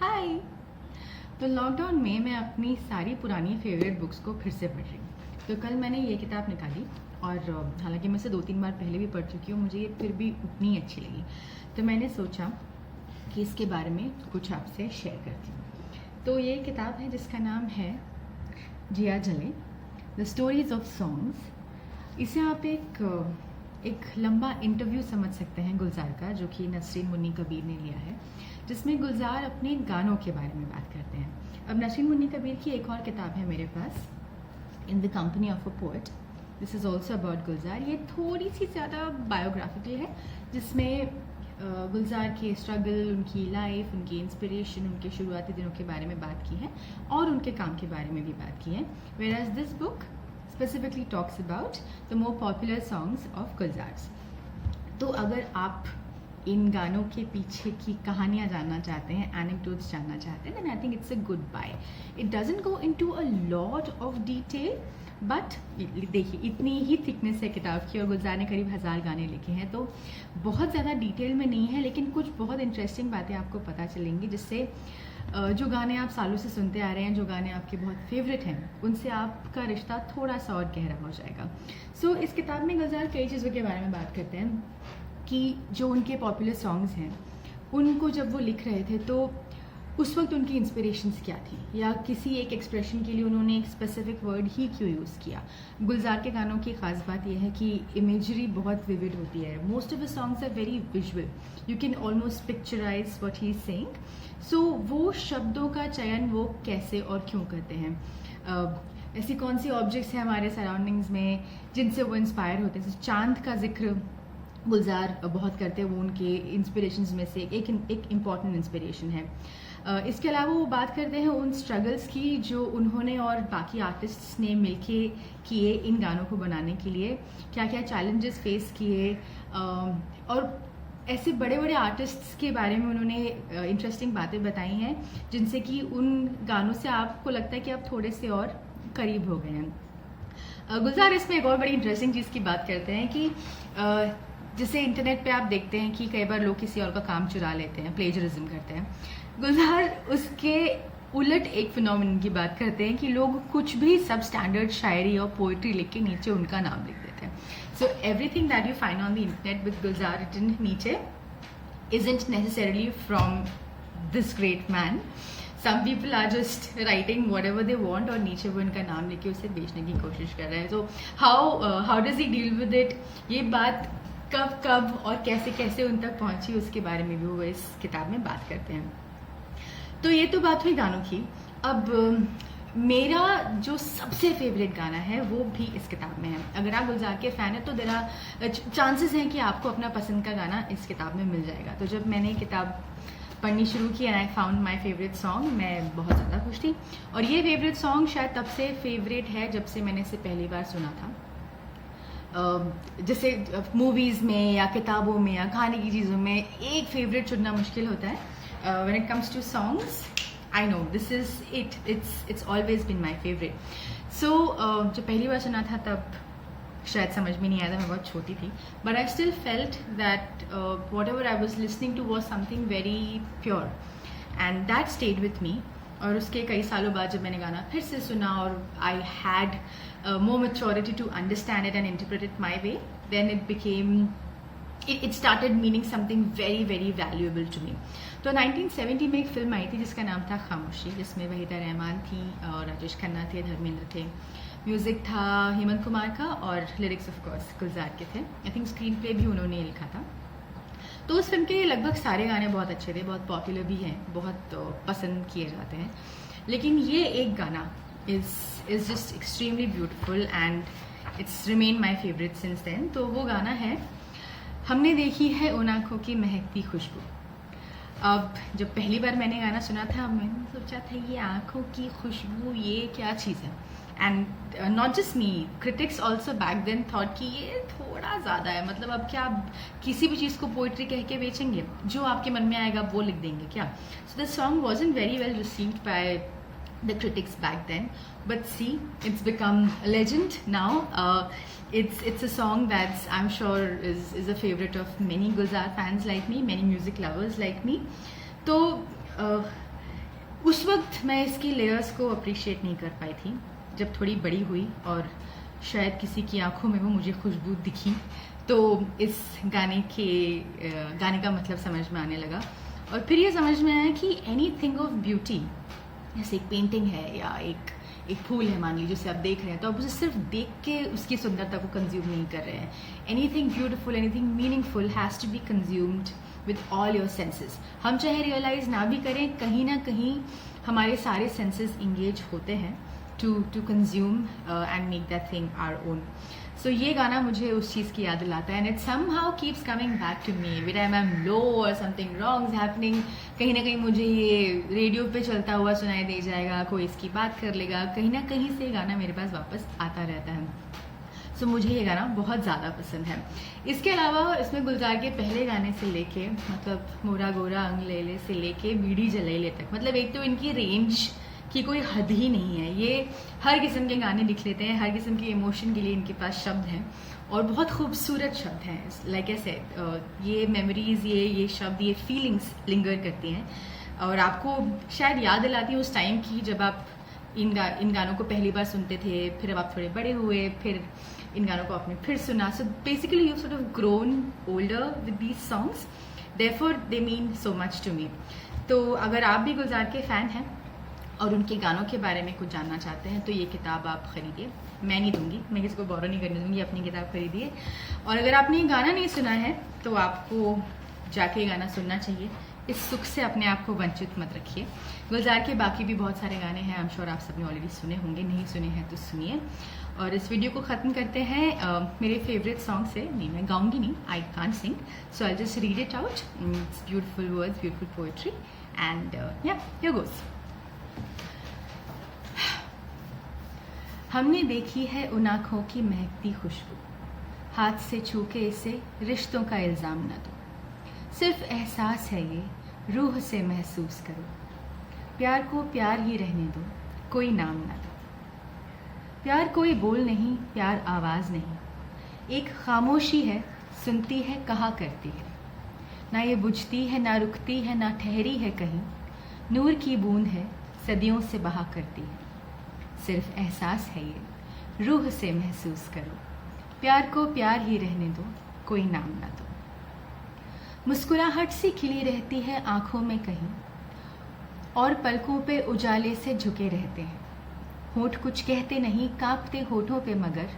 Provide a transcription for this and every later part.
हाय। तो लॉकडाउन में मैं अपनी सारी पुरानी फेवरेट बुक्स को फिर से पढ़ रही हूँ। तो कल मैंने ये किताब निकाली और हालांकि मैं इसे 2-3 बार पहले भी पढ़ चुकी हूँ, मुझे ये फिर भी उतनी अच्छी लगी। तो मैंने सोचा कि इसके बारे में कुछ आपसे शेयर करती हूँ। तो ये किताब है जिसका नाम है जिया जले, द स्टोरीज ऑफ सॉन्ग्स। इसे आप एक लंबा इंटरव्यू समझ सकते हैं गुलजार का, जो कि नसरीन मुन्नी कबीर ने लिया है, जिसमें गुलजार अपने गानों के बारे में बात करते हैं। अब नसरीन मुन्नी कबीर की एक और किताब है मेरे पास, in the company of a poet. This is also about Gulzar. ये थोड़ी सी ज़्यादा बायोग्राफिकल है, जिसमें गुलजार के स्ट्रगल, उनकी लाइफ, उनकी इंस्पिरेशन, उनके शुरुआती दिनों के बारे में बात की है और उनके काम के बारे में भी बात की है। Whereas this book specifically talks about the more popular songs of Gulzar's. तो अगर आप इन गानों के पीछे की कहानियाँ जानना चाहते हैं, एनेक्डोट्स जानना चाहते हैं, then I think it's a good buy. It doesn't go into a lot of detail, but देखिए इतनी ही थिकनेस है किताब की और गुलजार ने करीब 1000 गाने लिखे हैं, तो बहुत ज़्यादा डिटेल में नहीं है, लेकिन कुछ बहुत इंटरेस्टिंग बातें आपको पता चलेंगी, जिससे जो गाने आप सालों से सुनते आ रहे हैं, जो गाने आपके बहुत फेवरेट हैं, उनसे आपका रिश्ता थोड़ा सा और गहरा हो जाएगा। सो इस किताब में गुलजार कई चीज़ों के बारे में बात करते हैं कि जो उनके पॉपुलर सॉन्ग्स हैं, उनको जब वो लिख रहे थे तो उस वक्त उनकी इंस्पिरेशंस क्या थी, या किसी एक एक्सप्रेशन के लिए उन्होंने एक स्पेसिफिक वर्ड ही क्यों यूज़ किया। गुलजार के गानों की ख़ास बात यह है कि इमेजरी बहुत विविड होती है। Most of the songs are very visual, you can almost picturise what he is saying. So वो शब्दों का चयन वो कैसे और क्यों करते हैं, ऐसी कौन सी ऑब्जेक्ट्स हैं हमारे सराउंडिंग्स में जिनसे वो इंस्पायर होते हैं। चांद का जिक्र गुलजार बहुत करते हैं, वो उनके इंस्पिरेशंस में से एक इम्पॉर्टेंट इंस्पिरेशन है। इसके अलावा वो बात करते हैं उन स्ट्रगल्स की जो उन्होंने और बाकी आर्टिस्ट्स ने मिलके किए इन गानों को बनाने के लिए, क्या क्या चैलेंजेस फेस किए, और ऐसे बड़े बड़े आर्टिस्ट्स के बारे में उन्होंने इंटरेस्टिंग बातें बताई हैं, जिनसे कि उन गानों से आपको लगता है कि आप थोड़े से और करीब हो गए हैं। गुलजार इसमें एक और बड़ी इंटरेस्टिंग चीज़ की बात करते हैं कि जैसे इंटरनेट पे आप देखते हैं कि कई बार लोग किसी और का काम चुरा लेते हैं, प्लेजरिज्म करते हैं। गुलजार उसके उलट एक फिनोमिनन की बात करते हैं कि लोग कुछ भी सब स्टैंडर्ड शायरी और पोइट्री लिख के नीचे उनका नाम लिख देते हैं। So everything that you find on the internet with Gulzar written नीचे isn't necessarily from this great man. Some people are just writing whatever they want और नीचे वो इनका नाम लेके उसे बेचने की कोशिश कर रहे हैं। So how does he deal with it? ये बात कब और कैसे कैसे उन तक पहुंची, उसके बारे में भी वो इस किताब में बात करते हैं। तो ये तो बात हुई गानों की। अब मेरा जो सबसे फेवरेट गाना है वो भी इस किताब में है। अगर आप गुलजार के फ़ैन हैं तो देरा चांसेस हैं कि आपको अपना पसंद का गाना इस किताब में मिल जाएगा। तो जब मैंने किताब पढ़नी शुरू की and I found my favourite song, मैं बहुत ज़्यादा खुश थी। और ये फेवरेट सॉन्ग शायद तब से फेवरेट है जब से मैंने इसे पहली बार सुना था। जैसे मूवीज़ में या किताबों में या खाने की चीज़ों में एक फेवरेट चुनना मुश्किल होता है। When it comes to songs, I know this is its always been my favourite. So जब पहली बार सुना था तब शायद समझ में नहीं आया था, मैं बहुत छोटी थी, but I still felt that whatever I was listening to was something very pure and that stayed with me. और उसके कई सालों बाद जब मैंने गाना फिर से सुना और I had more maturity to understand it and interpret it my way, then it started meaning something very very valuable to me. तो 1970 में एक फिल्म आई थी जिसका नाम था खामोशी, जिसमें वहीदा रहमान थी और राजेश खन्ना थे, धर्मेंद्र थे। म्यूज़िक था हेमंत कुमार का और लिरिक्स ऑफ कोर्स गुलजार के थे। आई थिंक स्क्रीन प्ले भी उन्होंने लिखा था। तो उस फिल्म के लगभग सारे गाने बहुत अच्छे थे, बहुत पॉपुलर भी हैं, बहुत पसंद किए जाते हैं, लेकिन ये एक गाना is just extremely beautiful and it's remained my favorite since then. तो वो गाना है हमने देखी है उन आँखों की महकती खुशबू। अब जब पहली बार मैंने गाना सुना था, मैंने सोचा था ये आँखों की खुशबू ये क्या चीज़ है। And not just me, critics also back then thought कि ये थोड़ा ज़्यादा है, मतलब अब क्या आप किसी भी चीज़ को पोइट्री कह के बेचेंगे, जो आपके मन में आएगा वो लिख देंगे क्या। So the song wasn't very well received by the critics back then, but see, it's become a legend now. It's a song that's I'm sure is a favorite of many Gulzar fans like me, many music lovers like me. तो मैं इसकी layers को appreciate नहीं कर पाई थी। जब थोड़ी बड़ी हुई और शायद किसी की आंखों में वो मुझे खुशबू दिखी तो इस गाने का मतलब समझ में आने लगा। और फिर ये समझ में आया कि एनी थिंग ऑफ ब्यूटी, जैसे एक पेंटिंग है या एक फूल है मान लीजिए, जिसे आप देख रहे हैं, तो आप उसे सिर्फ देख के उसकी सुंदरता को कंज्यूम नहीं कर रहे हैं। Anything beautiful, anything meaningful has to be consumed with all your senses. हम चाहे रियलाइज ना भी करें, कहीं ना कहीं हमारे सारे सेंसेस इंगेज होते हैं to consume and make that thing our own. So ये गाना मुझे उस चीज़ की याद दिलाता है, and it somehow keeps coming back to me with I am low और समथिंग रॉन्ग इज हैपनिंग। कहीं ना कहीं मुझे ये रेडियो पे चलता हुआ सुनाई दे जाएगा, कोई इसकी बात कर लेगा, कहीं ना कहीं से ये गाना मेरे पास वापस आता रहता है। सो मुझे ये गाना बहुत ज़्यादा पसंद है। इसके अलावा इसमें गुलजार के पहले गाने से लेके, मतलब मोरा गोरा अंग ले ले से लेके बीड़ी जले ले तक, मतलब एक तो इनकी रेंज की कोई हद ही नहीं है। ये हर किस्म के गाने लिख लेते हैं, हर किस्म के इमोशन के लिए इनके पास शब्द हैं और बहुत खूबसूरत शब्द हैं। लाइक ऐसे ये मेमोरीज, ये शब्द, ये फीलिंग्स लिंगर करती हैं और आपको शायद याद दिलाती है उस टाइम की जब आप इन गानों को पहली बार सुनते थे, फिर अब आप थोड़े बड़े हुए, फिर इन गानों को आपने फिर सुना। So basically you sort of grown older with these songs, therefore they mean so much to me. तो अगर आप भी गुलजार के फ़ैन हैं और उनके गानों के बारे में कुछ जानना चाहते हैं तो ये किताब आप खरीदिए। मैं नहीं दूंगी, मैं किसी को बोरो नहीं करने दूंगी, अपनी किताब खरीदिए। और अगर आपने ये गाना नहीं सुना है तो आपको जाके ये गाना सुनना चाहिए। इस सुख से अपने आप को वंचित मत रखिए। गुलजार के बाकी भी बहुत सारे गाने हैं, आई एम श्योर आप सबने ऑलरेडी सुने होंगे, नहीं सुने हैं तो सुनिए। और इस वीडियो को ख़त्म करते हैं मेरे फेवरेट सॉन्ग से। नहीं, मैं गाऊंगी नहीं, I can't Singh, so I just read it out. It's beautiful words, beautiful poetry, and या हियर गोज़। हमने देखी है उन आँखों की महकती खुशबू, हाथ से छू के इसे रिश्तों का इल्ज़ाम न दो। सिर्फ एहसास है ये, रूह से महसूस करो। प्यार को प्यार ही रहने दो, कोई नाम न दो। प्यार कोई बोल नहीं, प्यार आवाज़ नहीं, एक खामोशी है, सुनती है, कहा करती है। ना ये बुझती है, ना रुकती है, ना ठहरी है कहीं। नूर की बूंद है, सदियों से बहा करती है। सिर्फ एहसास है ये, रूह से महसूस करो। प्यार को प्यार ही रहने दो, कोई नाम ना दो। मुस्कुराहट सी खिली रहती है आंखों में कहीं, और पलकों पे उजाले से झुके रहते हैं। होठ कुछ कहते नहीं, कांपते होठों पे, मगर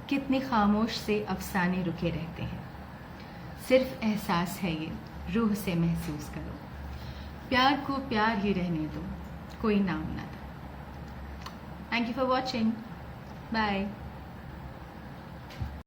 कितने खामोश से अफसाने रुके रहते हैं। सिर्फ एहसास है ये, रूह से महसूस करो। प्यार को प्यार ही रहने दो, कोई नाम ना दो। Thank you for watching. Bye.